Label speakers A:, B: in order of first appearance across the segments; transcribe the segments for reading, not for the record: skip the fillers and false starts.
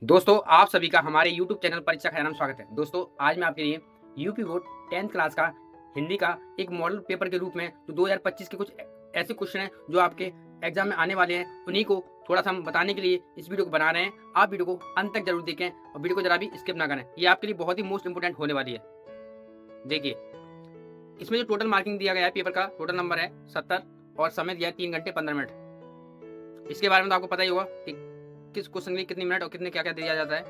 A: दोस्तों आप सभी का हमारे YouTube चैनल परीक्षा खैराना में स्वागत है। दोस्तों आज मैं आपके लिए यूपी बोर्ड 10th क्लास का हिंदी का एक मॉडल पेपर के रूप में जो 2025 के कुछ ऐसे क्वेश्चन हैं जो आपके एग्जाम में आने वाले हैं, उन्हीं को थोड़ा सा हम बताने के लिए इस वीडियो को बना रहे हैं। आप वीडियो को अंत तक जरूर देखें और वीडियो को जरा भी स्किप ना करें। ये आपके लिए बहुत ही मोस्ट इंपोर्टेंट होने वाली है। देखिए, इसमें जो टोटल मार्किंग दिया गया है पेपर का टोटल नंबर है 70 और समय दिया है 3 घंटे 15 मिनट। इसके बारे में तो आपको पता ही होगा कि किस क्वेश्चन के लिए कितने मिनट और कितने क्या क्या दिया जाता है।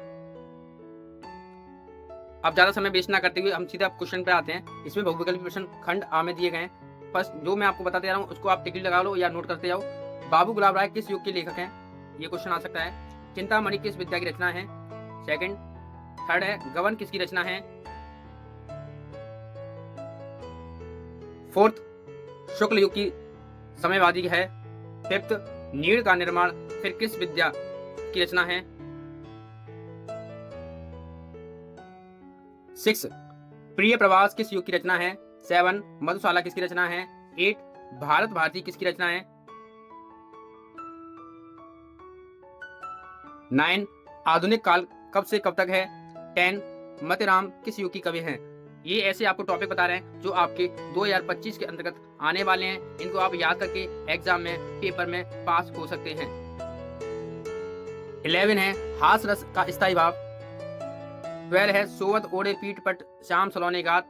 A: अब ज्यादा समय वेस्ट ना करते हुए हम सीधे आप क्वेश्चन पे आते हैं। इसमें बहुविकल्पी प्रश्न खंड आ में दिए गए हैं। फर्स्ट जो मैं आपको बताते जा रहा हूँ उसको आप टिक लगा लो या नोट करते जाओ। बाबू गुलाब राय किस युग के लेखक हैं? ये क्वेश्चन आ सकता है। चिंतामणि किस विद्या की रचना है? सेकंड। थर्ड है गबन किसकी रचना है? फोर्थ, शुक्ल युग की समयवादी है। फिफ्थ, नीड़ का निर्माण फिर किस विद्या की रचना है? 6, प्रिय प्रवास किस युग की रचना है? 7, मधुशाला किसकी रचना है? 8, भारत भारती किसकी रचना है? 9, आधुनिक काल कब से कब तक है? 10, मतेराम किस युग की कवि हैं? ये ऐसे आपको टॉपिक बता रहे हैं जो आपके 2025 के अंतर्गत आने वाले हैं। इनको आप याद करके एग्जाम में पेपर में पास हो सकते हैं। 11 है हास रस का स्थायी भाव। 12 है सोवत ओढ़े पीठ पट श्याम सलोने गात।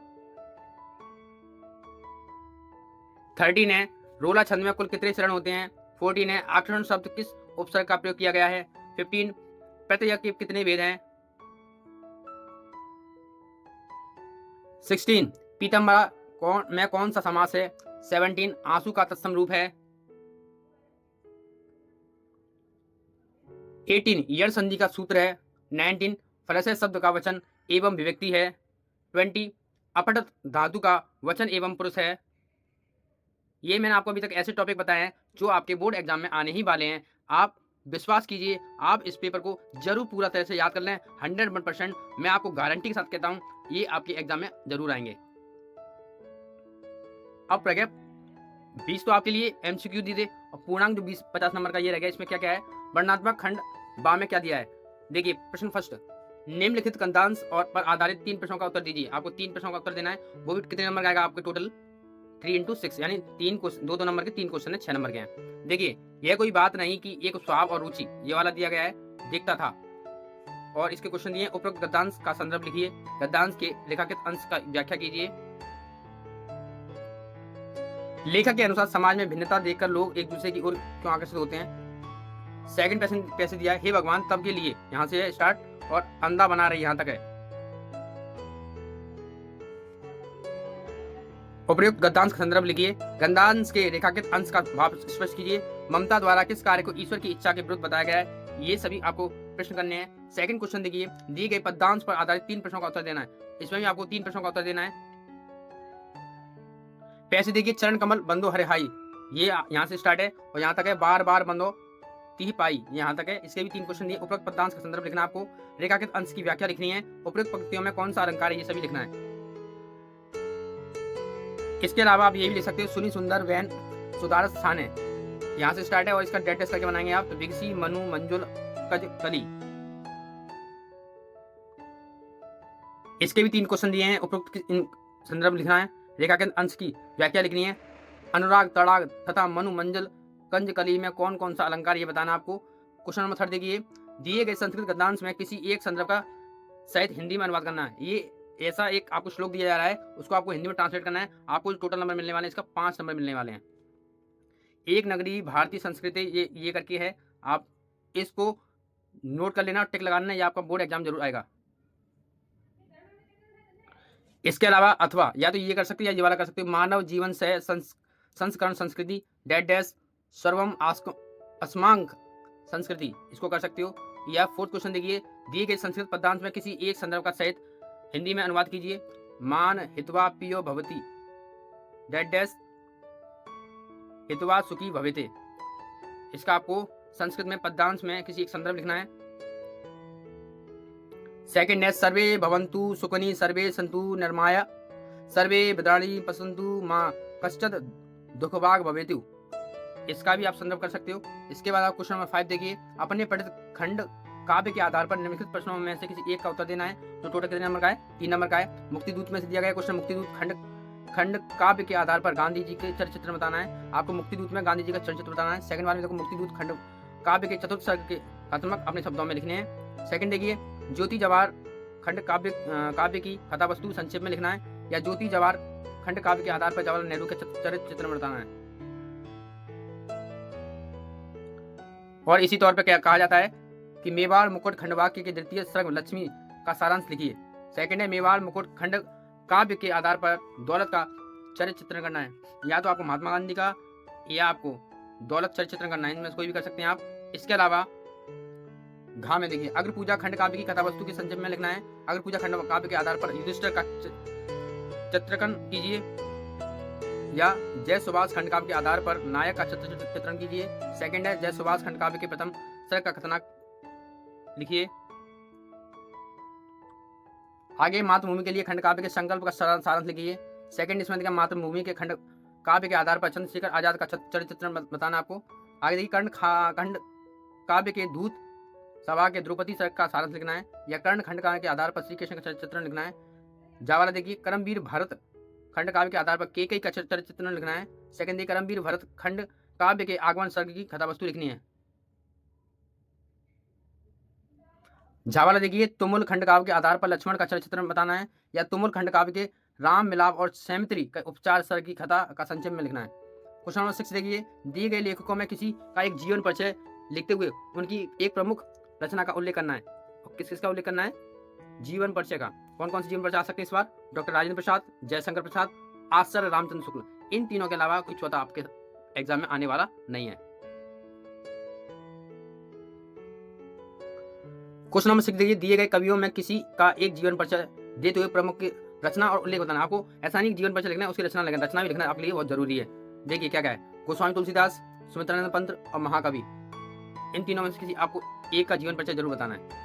A: 13 है रोला छंद में कुल कितने चरण होते हैं? 14 है आक्षरण शब्द किस उपसर्ग का प्रयोग किया गया है? 15, प्रत्यय के कितने भेद हैं? 16, पीतम्बरा कौन सा समास है? 17, आंसू का तत्सम रूप है। 18, यड़ संधि का सूत्र है। 19, फलशय शब्द का वचन एवं विभक्ति है। 20, अपठत धातु का वचन एवं पुरुष है। ये मैंने आपको अभी तक ऐसे टॉपिक बताए हैं जो आपके बोर्ड एग्जाम में आने ही वाले हैं। आप विश्वास कीजिए, आप इस पेपर को जरूर पूरा तरह से याद कर लें। 100% मैं आपको गारंटी के साथ कहता हूं ये आपके एग्जाम में जरूर आएंगे। अब प्रज्ञा 20 तो आपके लिए एमसीक्यू दी थे और पूर्णांक जो 20-50 नंबर का ये रह गया। इसमें क्या क्या है? वर्णनात्मक खंड बा में क्या दिया है? देखिए प्रश्न फर्स्ट, निम्नलिखित कंदांश और पर आधारित 3 प्रश्नों का उत्तर दीजिए। आपको 3 प्रश्नों का उत्तर देना है। वो भी कितने नंबर का आएगा आपके? टोटल 3 into 6 यानी 3 क्वेश्चन, 2-2 नंबर के 3 क्वेश्चन है, 6 नंबर के हैं। देखिए यह कोई बात नहीं कि एक स्वाब और रुचि ये वाला दिया गया है, दिखता था। और इसके क्वेश्चन दिए उपरोक्त गद्यांश का संदर्भ लिखिए, गद्यांश के रेखांकित अंश का व्याख्या कीजिए। लेखक के अनुसार समाज में भिन्नता देखकर लोग एक दूसरे की ओर क्यों आकर्षित होते हैं? सेकंड पैसे दिया है, हे भगवान तब के लिए, यहाँ से स्टार्ट और अंधा बना रही यहाँ तक है। उपयुक्त गद्यांश का संदर्भ लिखिए, गद्यांश के रेखांकित अंश का भाव स्पष्ट कीजिए। ममता द्वारा किस कार्य को ईश्वर की इच्छा के विरुद्ध बताया गया है? ये सभी आपको प्रश्न करने हैं। सेकंड क्वेश्चन देखिए, दिए गए पद्यांश पर आधारित 3 प्रश्नों का उत्तर देना है। इसमें भी आपको 3 प्रश्नों का उत्तर देना है। पैसे देखिए, चरण कमल बंदो हरे हाई, ये यहाँ से स्टार्ट है और यहाँ तक है। बार बार बंदो ती पाई, यहाँ तक है। इसके भी 3 क्वेश्चन दिए। उपरोक्त पद्यांश का संदर्भ लिखना है आपको, रेखांकित अंश की व्याख्या लिखनी है, उपरोक्त पंक्तियों में कौन सा अलंकार है ये सभी लिखना है। इसके अलावा आप ये भी लिख सकते हो, सुनी सुंदर वैन सुधार स्थान है, यहाँ से स्टार्ट है और इसका डेट टेस्ट करके बनाएंगे आप। तो विगसी मनु मंजुल कज कली, इसके भी 3 क्वेश्चन दिए हैं। उपरोक्त संदर्भ लिखना है, रेखांकित अंश की व्याख्या लिखनी है। अनुराग तड़ाग तथा मनु मंजल कंज कली में कौन कौन सा अलंकार ये बताना आपको। क्वेश्चन नंबर 3 देखिए, दिए गए संस्कृत गद्यांश में किसी एक संदर्भ का सहित हिंदी में अनुवाद करना है। ये ऐसा एक आपको श्लोक दिया जा रहा है, उसको आपको हिंदी में ट्रांसलेट करना है। आपको टोटल नंबर मिलने वाले हैं, इसका 5 नंबर मिलने वाले हैं। एक नगरी भारतीय संस्कृति ये करके है, आप इसको नोट कर लेना और टिक लगाना, ये आपका बोर्ड एग्जाम जरूर आएगा। इसके अलावा अथवा या तो ये कर सकते हो या ये वाला कर सकते हो, मानव जीवन से संस्करण संस्कृति डैट डैश सर्वम अस्मांग संस्कृति, इसको कर सकते हो। या 4th क्वेश्चन देखिए, दिए गए संस्कृत पदांश में किसी एक संदर्भ का सहित हिंदी में अनुवाद कीजिए। मान हितवा पियो भवती डैट डैश हितवा सुखी भवेते, इसका आपको संस्कृत में पद्यांश में किसी एक संदर्भ लिखना है। सेकंड है सर्वे भवन्तु सुखनी सर्वे सन्तु निर्माय सर्वे भद्राणि पश्यन्तु मां कश्चित् दुःखभाग् भवेतु, इसका भी आप संदर्भ कर सकते हो। इसके बाद आप क्वेश्चन नंबर 5 देखिए, अपने पठित खंड काव्य के आधार पर निम्नलिखित प्रश्नों में से किसी एक का उत्तर देना है। तो टोटल कितने नंबर का है? 3 नंबर का है। मुक्तिदूत में से दिया गया क्वेश्चन, मुक्तिदूत खंड काव्य के आधार पर गांधी जी के चरित्र बताना है। आपको मुक्तिदूत में गांधी जी का चरित्र बताना है। सेकंड बार में देखो, मुक्तिदूत खंड काव्य के चतुर्थ सर्ग के कथात्मक अपने शब्दों में लिखने हैं। सेकंड देखिए, ज्योति जवाहर खंड काव्य की कथा वस्तु संक्षेप में लिखना है, या ज्योति जवाहर खंड काव्य के आधार पर जवाहरलाल नेहरू के चरित्र बताना है। और इसी तौर पर क्या कहा जाता है कि मेवाड़ मुकुट खंडवाक्य के द्वितीय सर्ग लक्ष्मी का सारांश लिखिए। सेकंड है, मेवाड़ मुकुट खंड काव्य के आधार पर दौलत का चरित्र चित्रण करना है। या तो आपको महात्मा गांधी का या आपको दौलत चरित्र चित्रण करना है, इनमें से कोई भी कर सकते हैं आप। इसके अलावा घा में देखिए, अग्र पूजा खंड काव्य की कथा वस्तु के संक्षेप में लिखना है। अग्र पूजा खंड काव्य के आधार पर युधिष्ठिर का चित्रण कीजिए, या जय सुभाष खंड काव्य के आधार पर नायक का चित्रण कीजिए। सेकंड है, जय सुभाष खंड काव्य के प्रथम सर्ग का कथानक लिखिए। आगे मातृभूमि के लिए खंड काव्य के संकल्प का सारांश लिखिए। सेकंड इसमें देखिए, मातृभूमि के खंड काव्य के आधार पर चंद्रशेखर आजाद का चरित्र चित्रण बताना आपको। आगे देखिए, खंड काव्य के दूत सभा के द्रौपदी सर्ग का सारांश लिखना है, या कर्ण खंड काव्य के आधार पर श्री कृष्ण का चरित्र चित्रण लिखना है। जावाला देखिए, करमवीर भरत खंड काव्य के आधार पर केकई का चरित्र चित्रण लिखना है। सेकंड देखिए, करमवीर भरत खंड काव्य के आगमन सर्ग की कथा वस्तु लिखनी है। झावाला देखिए, तुमुल खंड काव्य के आधार पर लक्ष्मण का चरित्र चित्रण बताना है, या तुमुल खंड काव्य के राम मिलाप और सैमित्री का उपचार सर्ग की कथा का संक्षेप में लिखना है। क्वेश्चन नंबर 6 देखिए, दिए गए लेखकों में किसी का एक जीवन परिचय लिखते हुए उनकी एक प्रमुख रचना का उल्लेख करना है। किस किसका उल्लेख करना है? जीवन परिचय का। कौन कौन से जीवन परिचय आ सकते हैं इस बार? डॉक्टर राजेंद्र प्रसाद, जयशंकर प्रसाद, आचार्य रामचंद्र शुक्ल। इन तीनों के अलावा कोई चौथा आपके एग्जाम में आने वाला नहीं है। क्वेश्चन नंबर 6 देखिए, दिए गए कवियों में किसी का एक जीवन परिचय देते हुए प्रमुख की रचना और उल्लेख बताना। आपको ऐसा नहीं जीवन परिचय लिखना है, उसकी रचना लिखना, रचना भी लिखना आपके लिए बहुत जरूरी है। देखिए क्या क्या है, गोस्वामी तुलसीदास, सुमित्रानंद पंत और महाकवि। इन तीनों में से किसी आपको एक का जीवन परिचय जरूर बताना है।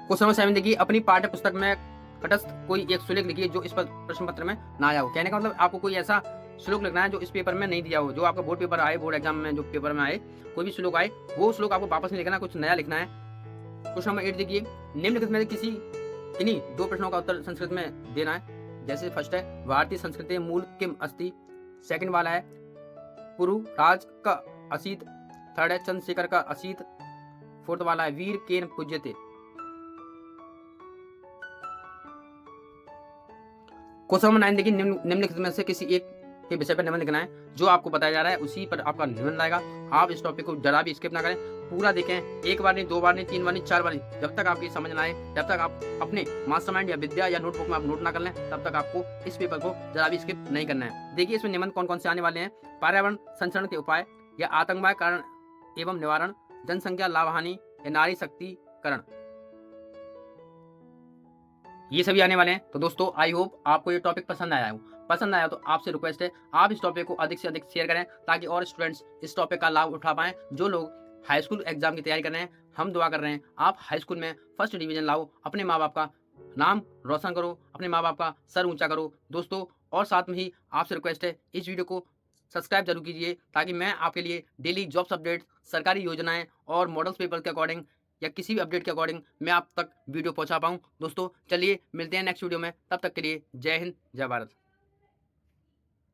A: क्वेश्चन नंबर 7 देखिए, अपनी पाठ्य पुस्तक में तटस्थ कोई एक सुलेख लिखिए जो इस प्रश्न पत्र में ना आया हो। कहने का मतलब आपको कोई ऐसा श्लोक लिखना है जो इस पेपर में नहीं दिया हो, जो आपका बोर्ड पेपर आए, बोर्ड एग्जाम में जो पेपर में आए, कोई भी श्लोक आए, वो श्लोक आपको वापस नहीं लिखना, कुछ नया लिखना है। क्वेश्चन नंबर 8 देखिए, निम्नलिखित में किसी इन्हीं दो प्रश्नों का उत्तर संस्कृत में देना है। जैसे फर्स्ट है, भारतीय संस्कृति मूल किम अस्ति। सेकंड वाला है, पुरु राज का असीत। थर्ड है, चंद्रशेखर का असीत। फोर्थ वाला है, वीर केन पूज्यते। क्वेश्चन नंबर 9 देखिए, निम्नलिखित में से किसी एक के विषय पर निबंध लिखना है। जो आपको बताया जा रहा है उसी पर आपका निबंध आएगा। आप इस टॉपिक को जरा भी स्किप ना करें, पूरा देखें। एक बार नहीं, दो बार नहीं, तीन बार नहीं, चार बार नहीं, जब तक आपकी समझ ना आए, जब तक आप अपने मास्टरमाइंड या विद्या या नोटबुक में आप नोट ना कर लें, तब तक आपको इस पेपर को जरा भी स्किप नहीं करना है। देखिए इसमें निबंध कौन कौन से आने वाले हैं। पर्यावरण संरक्षण के उपाय, या आतंकवाद कारण एवं निवारण, जनसंख्या लाभ हानि, या नारी शक्तिकरण, ये सभी आने वाले हैं। तो दोस्तों आई होप आपको ये टॉपिक पसंद आया हो। पसंद आया तो आपसे रिक्वेस्ट है, आप इस टॉपिक को अधिक से अधिक शेयर करें, ताकि और स्टूडेंट्स इस टॉपिक का लाभ उठा पाएं। जो लोग हाई स्कूल एग्जाम की तैयारी कर रहे हैं, हम दुआ कर रहे हैं आप हाई स्कूल में फर्स्ट डिवीजन लाओ, अपने माँ बाप का नाम रोशन करो, अपने माँ बाप का सर ऊंचा करो दोस्तों। और साथ में ही आपसे रिक्वेस्ट है, इस वीडियो को सब्सक्राइब जरूर कीजिए, ताकि मैं आपके लिए डेली जॉब्स अपडेट, सरकारी योजनाएं और मॉडल्स पेपर के अकॉर्डिंग या किसी भी अपडेट के अकॉर्डिंग मैं आप तक वीडियो पहुंचा पाऊं। दोस्तों चलिए मिलते हैं नेक्स्ट वीडियो में, तब तक के लिए जय हिंद, जय भारत।